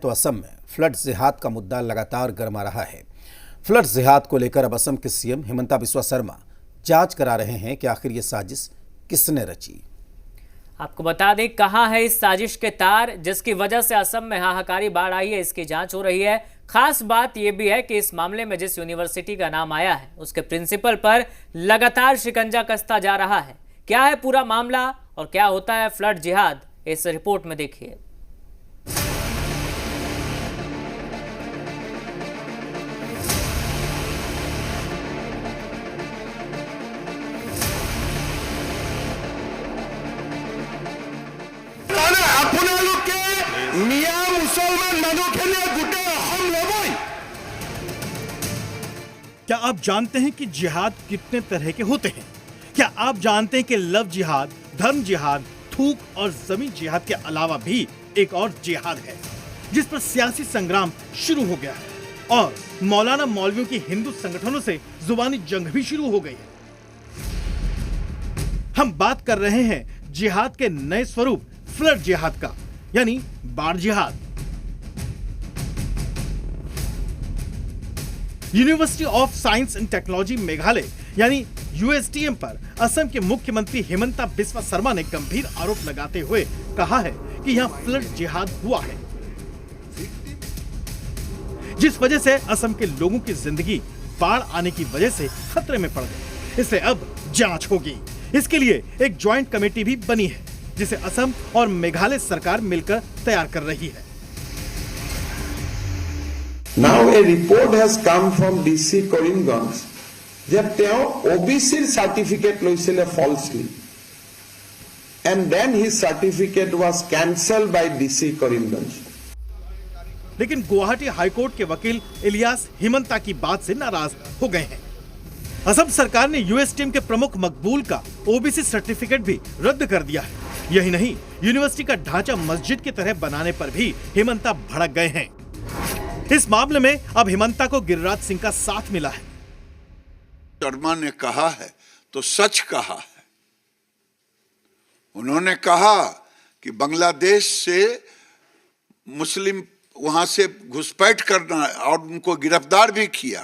तो असम में फ्लड जिहाद का मुद्दा लगातार गरमा रहा है। फ्लड जिहाद को लेकर अब असम के सीएम हिमंता बिस्वा शर्मा जांच करा रहे हैं कि आखिर ये साजिश किसने रची। आपको बता दें कहां है इस साजिश के तार जिसकी वजह से असम में हाहाकारी बाढ़ आई है, इसकी जांच हो रही है। खास बात यह भी है कि इस मामले में जिस यूनिवर्सिटी का नाम आया है उसके प्रिंसिपल पर लगातार शिकंजा कसता जा रहा है। क्या है पूरा मामला और क्या होता है फ्लड जिहाद, इस रिपोर्ट में देखिए। क्या आप जानते हैं कि जिहाद कितने तरह के होते हैं? क्या आप जानते हैं कि लव जिहाद, धर्म जिहाद, थूक और जमीन जिहाद के अलावा भी एक और जिहाद है जिस पर सियासी संग्राम शुरू हो गया है और मौलाना मौलवियों की हिंदू संगठनों से जुबानी जंग भी शुरू हो गई है। हम बात कर रहे हैं जिहाद के नए स्वरूप फ्लड जिहाद का, यानी बाढ़ जिहाद। University of science and technology Meghalaya यानी यूएसटीएम पर असम के मुख्यमंत्री हिमंता बिस्वा शर्मा ने गंभीर आरोप लगाते हुए कहा है कि यहाँ फ्लड जिहाद हुआ है, जिस वजह से असम के लोगों की जिंदगी बाढ़ आने की वजह से खतरे में पड़ गई। इससे अब जांच होगी। इसके लिए एक ज्वाइंट कमेटी भी बनी है जिसे असम और मेघालय सरकार मिलकर तैयार कर रही है। Now a report has come from DC Karimganj that তেওঁ OBC certificate লৈছিলে falsely and then his certificate was cancelled by DC Karimganj। लेकिन गुवाहाटी हाईकोर्ट के वकील इलियास हिमंता की बात से नाराज हो गए हैं। असम सरकार ने यूएसटीएम के प्रमुख मकबूल का ओबीसी सर्टिफिकेट भी रद्द कर दिया है। यही नहीं, यूनिवर्सिटी का ढांचा मस्जिद की तरह बनाने पर भी हिमंता भड़क गए हैं। इस मामले में अब हिमंता को गिरिराज सिंह का साथ मिला है। शर्मा ने कहा है तो सच कहा है। उन्होंने कहा कि बांग्लादेश से मुस्लिम वहां से घुसपैठ करना और उनको गिरफ्तार भी किया।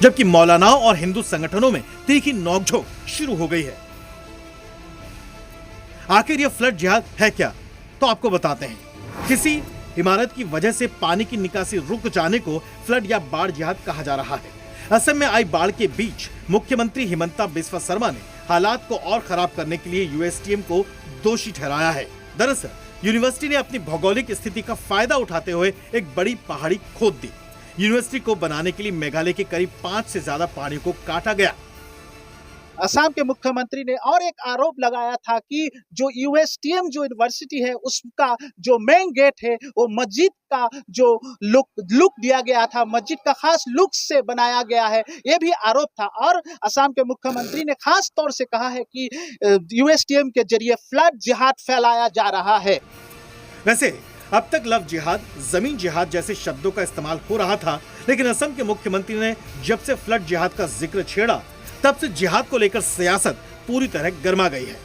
जबकि मौलानाओं और हिंदू संगठनों में तीखी नोकझोंक शुरू हो गई है। आखिर यह फ्लड जिहाद है क्या, तो आपको बताते हैं। किसी इमारत की वजह से पानी की निकासी रुक जाने को फ्लड या बाढ़ जिहाद कहा जा रहा है। असम में आई बाढ़ के बीच मुख्यमंत्री हिमंता बिस्वा शर्मा ने हालात को और खराब करने के लिए यूएसटीएम को दोषी ठहराया है। दरअसल यूनिवर्सिटी ने अपनी भौगोलिक स्थिति का फायदा उठाते हुए एक बड़ी पहाड़ी खोद दी। यूनिवर्सिटी को बनाने के लिए मेघालय के करीब 5 से ज्यादा पहाड़ियों को काटा गया। असम के मुख्यमंत्री ने और एक आरोप लगाया था कि जो यूएसटीएम जो यूनिवर्सिटी है उसका जो मेन गेट है वो मस्जिद का जो लुक दिया गया था, मस्जिद का खास लुक से बनाया गया है, ये भी आरोप था। और असम के मुख्यमंत्री ने खास तौर से कहा है कि यूएसटीएम के जरिए फ्लड जिहाद फैलाया जा रहा है। वैसे अब तक लव जिहाद, जमीन जिहाद जैसे शब्दों का इस्तेमाल हो रहा था, लेकिन असम के मुख्यमंत्री ने जब से फ्लड जिहाद का जिक्र छेड़ा तब से जिहाद को लेकर सियासत पूरी तरह गर्मा गई है।